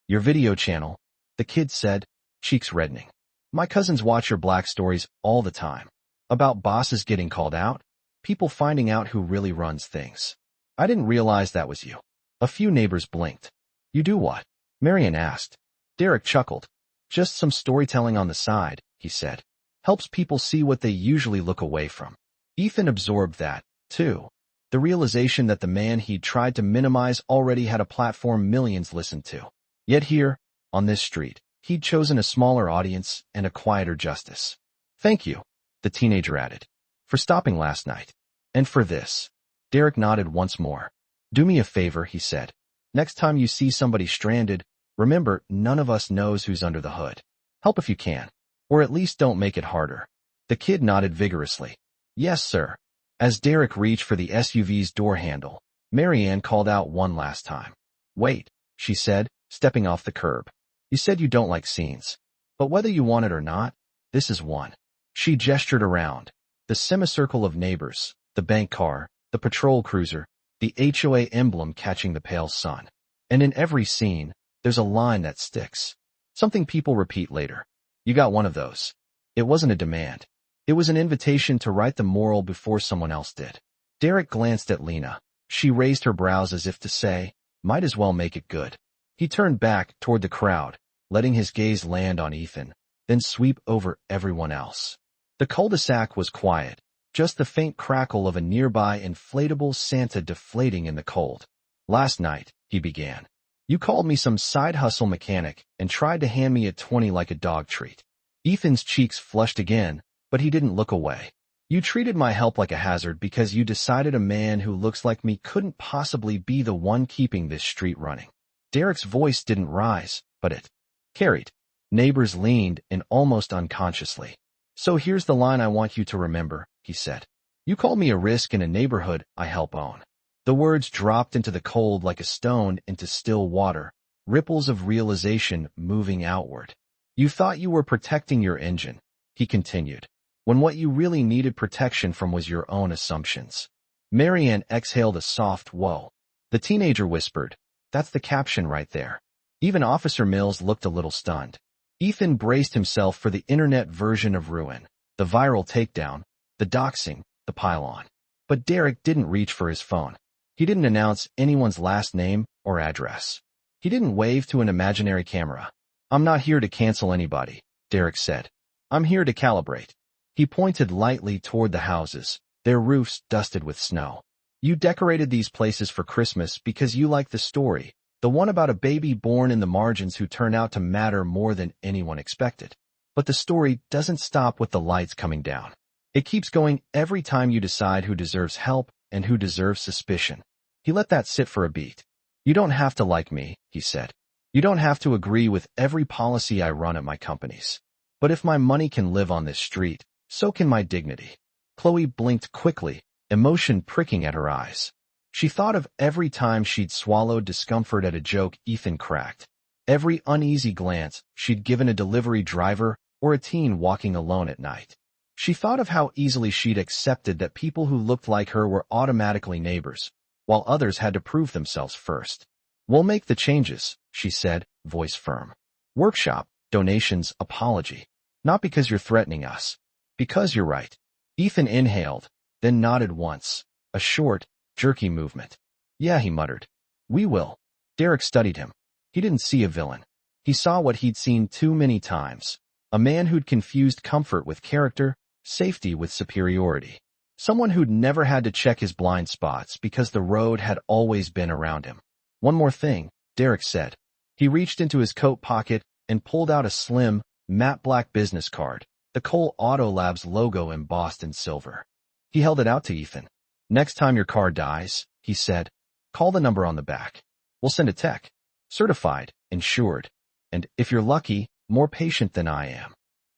Your video channel, the kid said, cheeks reddening. My cousins watch your black stories all the time. About bosses getting called out, people finding out who really runs things. I didn't realize that was you. A few neighbors blinked. You do what? Marian asked. Derrick chuckled. Just some storytelling on the side, he said. Helps people see what they usually look away from. Ethan absorbed that, too. The realization that the man he'd tried to minimize already had a platform millions listened to. Yet here, on this street, he'd chosen a smaller audience and a quieter justice. Thank you, the teenager added, for stopping last night. And for this. Derrick nodded once more. Do me a favor, he said. Next time you see somebody stranded, remember none of us knows who's under the hood. Help if you can. Or at least don't make it harder. The kid nodded vigorously. Yes, sir. As Derrick reached for the SUV's door handle, Marianne called out one last time. Wait, she said, stepping off the curb. You said you don't like scenes. But whether you want it or not, this is one. She gestured around. The semicircle of neighbors, the bank car, the patrol cruiser, the HOA emblem catching the pale sun. And in every scene, there's a line that sticks. Something people repeat later. You got one of those. It wasn't a demand. It was an invitation to write the moral before someone else did. Derrick glanced at Lena. She raised her brows as if to say, might as well make it good. He turned back toward the crowd, letting his gaze land on Ethan, then sweep over everyone else. The cul-de-sac was quiet, just the faint crackle of a nearby inflatable Santa deflating in the cold. Last night, he began. You called me some side hustle mechanic and tried to hand me a 20 like a dog treat. Ethan's cheeks flushed again, but he didn't look away. You treated my help like a hazard because you decided a man who looks like me couldn't possibly be the one keeping this street running. Derrick's voice didn't rise, but it carried. Neighbors leaned in almost unconsciously. So here's the line I want you to remember, he said. You call me a risk in a neighborhood I help own. The words dropped into the cold like a stone into still water, ripples of realization moving outward. You thought you were protecting your engine, he continued, when what you really needed protection from was your own assumptions. Marianne exhaled a soft whoa. The teenager whispered, that's the caption right there. Even Officer Mills looked a little stunned. Ethan braced himself for the internet version of ruin, the viral takedown, the doxing, the pile-on. But Derrick didn't reach for his phone. He didn't announce anyone's last name or address. He didn't wave to an imaginary camera. I'm not here to cancel anybody, Derrick said. I'm here to calibrate. He pointed lightly toward the houses, their roofs dusted with snow. You decorated these places for Christmas because you like the story, the one about a baby born in the margins who turned out to matter more than anyone expected. But the story doesn't stop with the lights coming down. It keeps going every time you decide who deserves help and who deserves suspicion. He let that sit for a beat. You don't have to like me, he said. You don't have to agree with every policy I run at my companies. But if my money can live on this street, so can my dignity. Chloe blinked quickly, emotion pricking at her eyes. She thought of every time she'd swallowed discomfort at a joke Ethan cracked, every uneasy glance she'd given a delivery driver or a teen walking alone at night. She thought of how easily she'd accepted that people who looked like her were automatically neighbors, while others had to prove themselves first. We'll make the changes, she said, voice firm. Workshop, donations, apology. Not because you're threatening us. Because you're right. Ethan inhaled, then nodded once, a short, jerky movement. Yeah, he muttered. We will. Derrick studied him. He didn't see a villain. He saw what he'd seen too many times. A man who'd confused comfort with character, safety with superiority. Someone who'd never had to check his blind spots because the road had always been around him. One more thing, Derrick said. He reached into his coat pocket and pulled out a slim, matte black business card, the Cole Auto Labs logo embossed in silver. He held it out to Ethan. Next time your car dies, he said, call the number on the back. We'll send a tech. Certified, insured, and, if you're lucky, more patient than I am.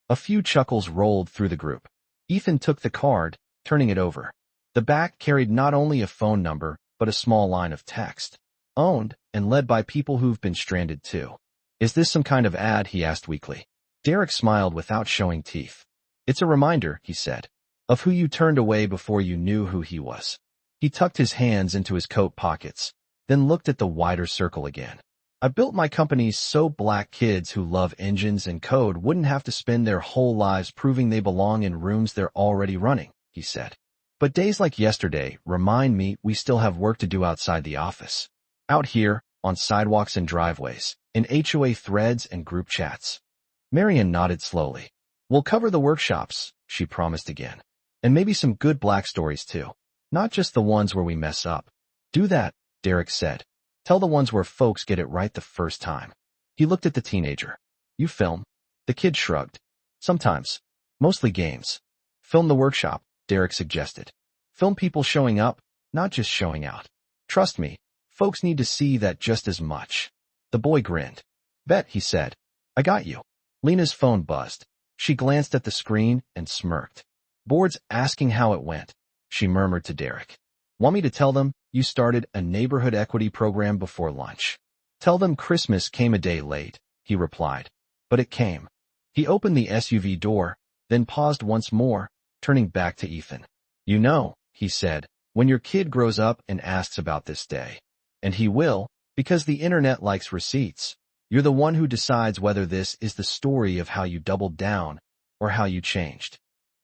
A few chuckles rolled through the group. Ethan took the card, turning it over. The back carried not only a phone number, but a small line of text. Owned and led by people who've been stranded too. Is this some kind of ad? He asked weakly. Derrick smiled without showing teeth. It's a reminder, he said, of who you turned away before you knew who he was. He tucked his hands into his coat pockets, then looked at the wider circle again. I built my companies so black kids who love engines and code wouldn't have to spend their whole lives proving they belong in rooms they're already running, he said. But days like yesterday remind me we still have work to do outside the office. Out here, on sidewalks and driveways, in HOA threads and group chats. Marian nodded slowly. We'll cover the workshops, she promised again. And maybe some good black stories too. Not just the ones where we mess up. Do that, Derrick said. Tell the ones where folks get it right the first time. He looked at the teenager. You film? The kid shrugged. Sometimes. Mostly games. Film the workshop, Derrick suggested. Film people showing up, not just showing out. Trust me, folks need to see that just as much. The boy grinned. Bet, he said. I got you. Lena's phone buzzed. She glanced at the screen and smirked. Board's asking how it went, she murmured to Derrick. Want me to tell them you started a neighborhood equity program before lunch? Tell them Christmas came a day late, he replied. But it came. He opened the SUV door, then paused once more, turning back to Ethan. You know, he said, when your kid grows up and asks about this day. And he will, because the internet likes receipts. You're the one who decides whether this is the story of how you doubled down or how you changed.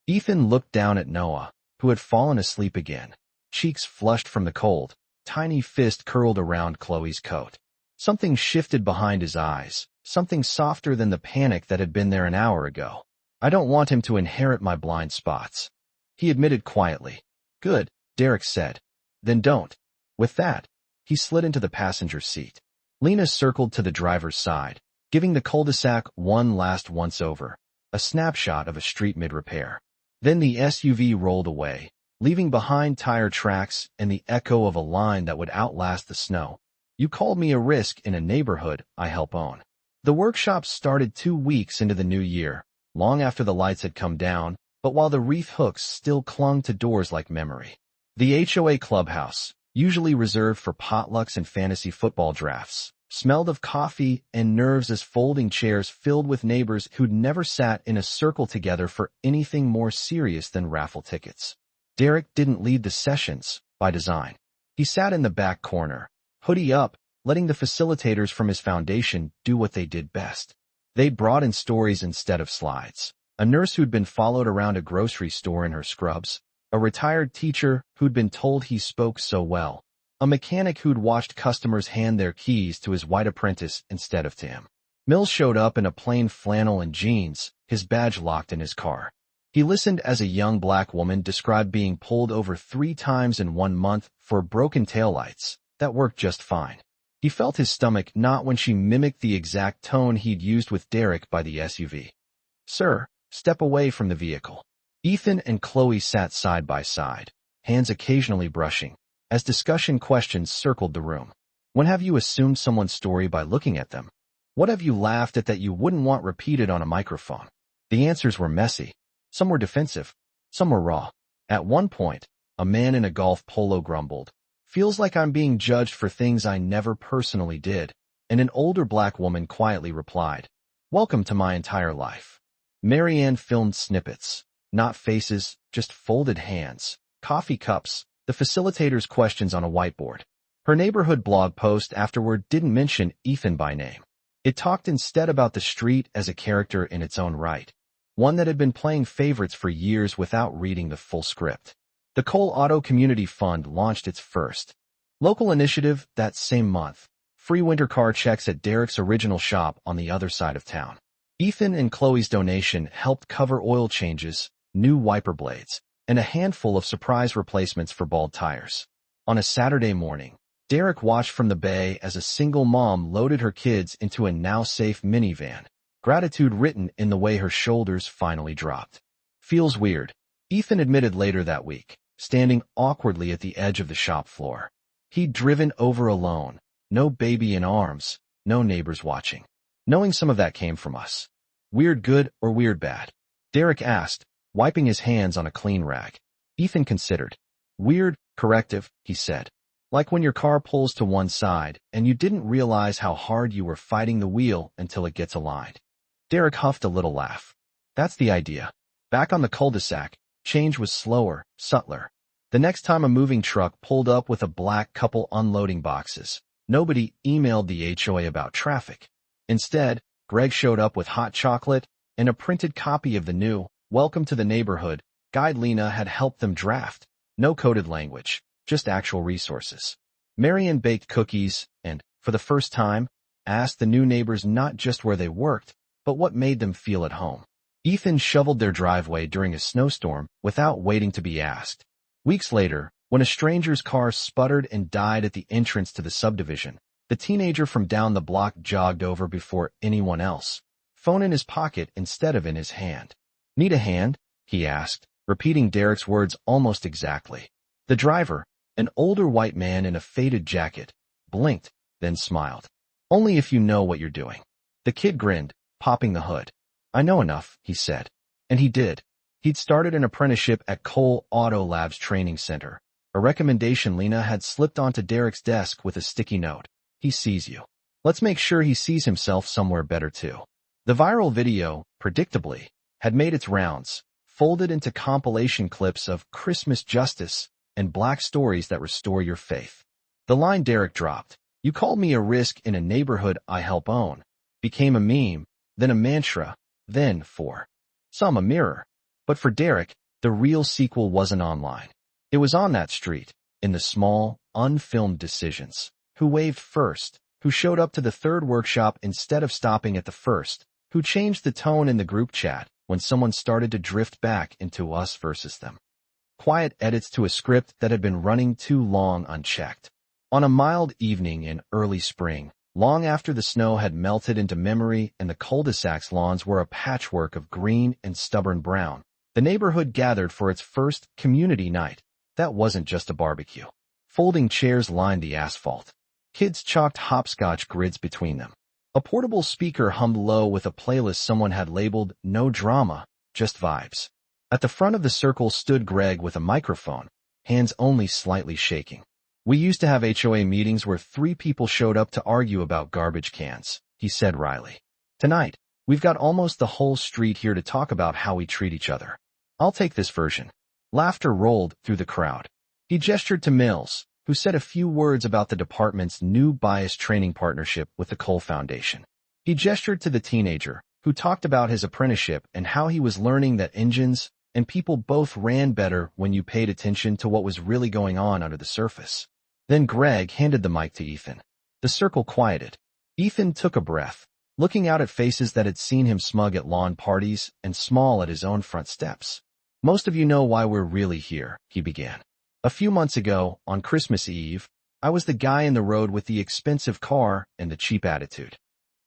Ethan looked down at Noah, who had fallen asleep again. Cheeks flushed from the cold, tiny fist curled around Chloe's coat. Something shifted behind his eyes, something softer than the panic that had been there an hour ago. I don't want him to inherit my blind spots. He admitted quietly. Good, Derrick said. Then don't. With that, he slid into the passenger seat. Lena circled to the driver's side, giving the cul-de-sac one last once-over, a snapshot of a street mid-repair. Then the SUV rolled away, leaving behind tire tracks and the echo of a line that would outlast the snow. You called me a risk in a neighborhood I help own. The workshop started 2 weeks into the new year, long after the lights had come down, but while the wreath hooks still clung to doors like memory. The HOA clubhouse, usually reserved for potlucks and fantasy football drafts, smelled of coffee and nerves as folding chairs filled with neighbors who'd never sat in a circle together for anything more serious than raffle tickets. Derrick didn't lead the sessions, by design. He sat in the back corner, hoodie up, letting the facilitators from his foundation do what they did best. They brought in stories instead of slides. A nurse who'd been followed around a grocery store in her scrubs, a retired teacher who'd been told he spoke so well, a mechanic who'd watched customers hand their keys to his white apprentice instead of to him. Mills showed up in a plain flannel and jeans, his badge locked in his car. He listened as a young black woman described being pulled over 3 times in 1 month for broken taillights. That worked just fine. He felt his stomach knot when she mimicked the exact tone he'd used with Derrick by the SUV. Sir, step away from the vehicle. Ethan and Chloe sat side by side, hands occasionally brushing, as discussion questions circled the room. When have you assumed someone's story by looking at them? What have you laughed at that you wouldn't want repeated on a microphone? The answers were messy. Some were defensive. Some were raw. At one point, a man in a golf polo grumbled, "Feels like I'm being judged for things I never personally did," and an older black woman quietly replied, "Welcome to my entire life." Marianne filmed snippets, not faces, just folded hands, coffee cups, the facilitator's questions on a whiteboard. Her neighborhood blog post afterward didn't mention Ethan by name. It talked instead about the street as a character in its own right, one that had been playing favorites for years without reading the full script. The Cole Auto Community Fund launched its first local initiative that same month, free winter car checks at Derrick's original shop on the other side of town. Ethan and Chloe's donation helped cover oil changes, new wiper blades, and a handful of surprise replacements for bald tires. On a Saturday morning, Derrick watched from the bay as a single mom loaded her kids into a now-safe minivan, gratitude written in the way her shoulders finally dropped. Feels weird, Ethan admitted later that week, standing awkwardly at the edge of the shop floor. He'd driven over alone, no baby in arms, no neighbors watching. Knowing some of that came from us. Weird good or weird bad? Derrick asked, wiping his hands on a clean rag. Ethan considered. Weird, corrective, he said. Like when your car pulls to one side and you didn't realize how hard you were fighting the wheel until it gets aligned. Derrick huffed a little laugh. That's the idea. Back on the cul-de-sac, change was slower, subtler. The next time a moving truck pulled up with a black couple unloading boxes, nobody emailed the HOA about traffic. Instead, Greg showed up with hot chocolate and a printed copy of the new Welcome to the Neighborhood guide Lena had helped them draft. No coded language, just actual resources. Marian baked cookies and, for the first time, asked the new neighbors not just where they worked, but what made them feel at home. Ethan shoveled their driveway during a snowstorm without waiting to be asked. Weeks later, when a stranger's car sputtered and died at the entrance to the subdivision, the teenager from down the block jogged over before anyone else, phone in his pocket instead of in his hand. Need a hand? He asked, repeating Derrick's words almost exactly. The driver, an older white man in a faded jacket, blinked, then smiled. Only if you know what you're doing. The kid grinned, popping the hood. I know enough, he said. And he did. He'd started an apprenticeship at Cole Auto Labs Training Center, a recommendation Lena had slipped onto Derrick's desk with a sticky note. He sees you. Let's make sure he sees himself somewhere better too. The viral video, predictably, had made its rounds, folded into compilation clips of Christmas justice and black stories that restore your faith. The line Derrick dropped, "You called me a risk in a neighborhood I help own," became a meme, then a mantra, then, for some, a mirror. But for Derrick, the real sequel wasn't online. It was on that street, in the small, unfilmed decisions. Who waved first? Who showed up to the third workshop instead of stopping at the first? Who changed the tone in the group chat when someone started to drift back into us versus them? Quiet edits to a script that had been running too long unchecked. On a mild evening in early spring, long after the snow had melted into memory and the cul-de-sac's lawns were a patchwork of green and stubborn brown, The neighborhood gathered for its first community night. That wasn't just a barbecue. Folding chairs lined the asphalt. Kids chalked hopscotch grids between them. A portable speaker hummed low with a playlist someone had labeled "No Drama, Just Vibes." At the front of the circle stood Greg with a microphone, hands only slightly shaking. "We used to have HOA meetings where 3 people showed up to argue about garbage cans," he said wryly. "Tonight, we've got almost the whole street here to talk about how we treat each other. I'll take this version." Laughter rolled through the crowd. He gestured to Mills, who said a few words about the department's new bias training partnership with the Cole Foundation. He gestured to the teenager, who talked about his apprenticeship and how he was learning that engines and people both ran better when you paid attention to what was really going on under the surface. Then Greg handed the mic to Ethan. The circle quieted. Ethan took a breath, looking out at faces that had seen him smug at lawn parties and small at his own front steps. "Most of you know why we're really here," he began. "A few months ago, on Christmas Eve, I was the guy in the road with the expensive car and the cheap attitude."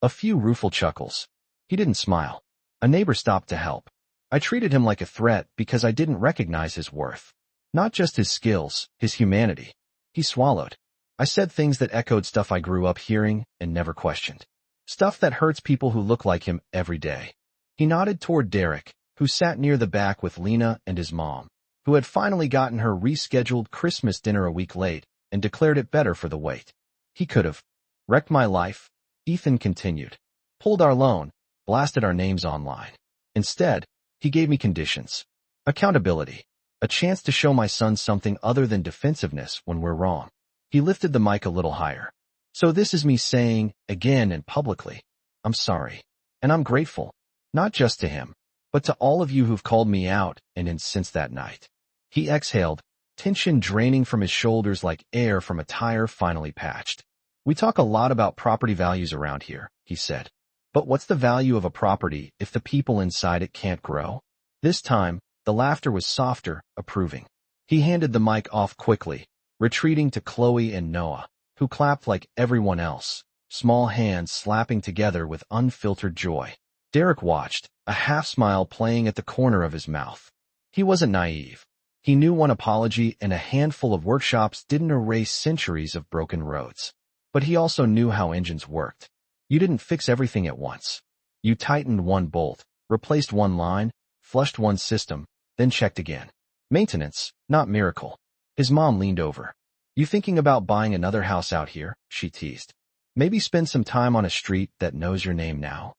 A few rueful chuckles. He didn't smile. A neighbor stopped to help. "I treated him like a threat because I didn't recognize his worth. Not just his skills, his humanity." He swallowed. "I said things that echoed stuff I grew up hearing and never questioned. Stuff that hurts people who look like him every day." He nodded toward Derrick, who sat near the back with Lena and his mom, who had finally gotten her rescheduled Christmas dinner a week late and declared it better for the wait. "He could have wrecked my life," Ethan continued. "Pulled our loan, blasted our names online. Instead, he gave me conditions. Accountability. A chance to show my son something other than defensiveness when we're wrong." He lifted the mic a little higher. "So this is me saying, again and publicly, I'm sorry. And I'm grateful, not just to him, but to all of you who've called me out and in since that night." He exhaled, tension draining from his shoulders like air from a tire finally patched. "We talk a lot about property values around here," he said. "But what's the value of a property if the people inside it can't grow?" This time, the laughter was softer, approving. He handed the mic off quickly, retreating to Chloe and Noah, who clapped like everyone else, small hands slapping together with unfiltered joy. Derrick watched, a half-smile playing at the corner of his mouth. He wasn't naive. He knew one apology and a handful of workshops didn't erase centuries of broken roads. But he also knew how engines worked. You didn't fix everything at once. You tightened one bolt, replaced one line, flushed one system, then checked again. Maintenance, not miracle. His mom leaned over. "You thinking about buying another house out here?" she teased. "Maybe spend some time on a street that knows your name now?"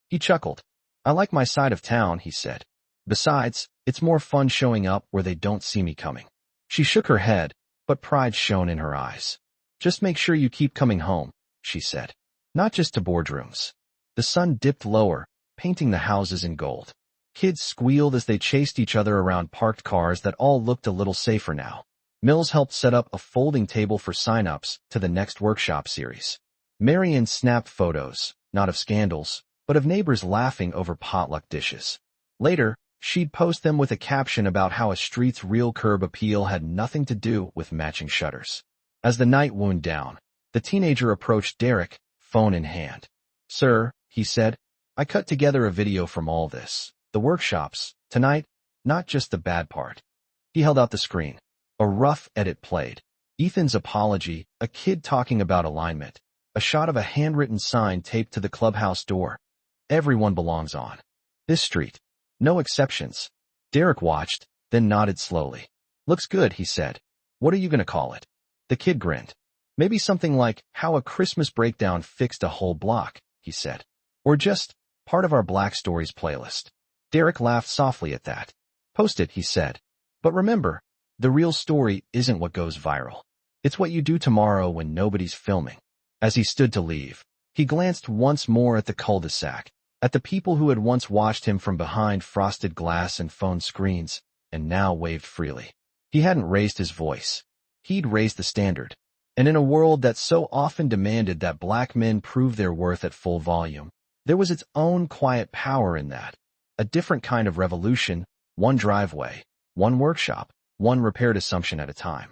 He chuckled. "I like my side of town," he said. "Besides, it's more fun showing up where they don't see me coming." She shook her head, but pride shone in her eyes. "Just make sure you keep coming home," she said. "Not just to boardrooms." The sun dipped lower, painting the houses in gold. Kids squealed as they chased each other around parked cars that all looked a little safer now. Mills helped set up a folding table for sign-ups to the next workshop series. Marion snapped photos, not of scandals, but of neighbors laughing over potluck dishes. Later, she'd post them with a caption about how a street's real curb appeal had nothing to do with matching shutters. As the night wound down, the teenager approached Derrick, phone in hand. "Sir," he said, "I cut together a video from all this. The workshops, tonight, not just the bad part." He held out the screen. A rough edit played. Ethan's apology, a kid talking about alignment, a shot of a handwritten sign taped to the clubhouse door. "Everyone belongs on this street. No exceptions." Derrick watched, then nodded slowly. "Looks good," he said. "What are you going to call it?" The kid grinned. "Maybe something like How a Christmas Breakdown Fixed a Whole Block," he said. "Or just part of our Black Stories playlist." Derrick laughed softly at that. "Post it," he said. "But remember, the real story isn't what goes viral. It's what you do tomorrow when nobody's filming." As he stood to leave, he glanced once more at the cul-de-sac, at the people who had once watched him from behind frosted glass and phone screens, and now waved freely. He hadn't raised his voice. He'd raised the standard. And in a world that so often demanded that black men prove their worth at full volume, there was its own quiet power in that. A different kind of revolution, one driveway, one workshop, one repaired assumption at a time.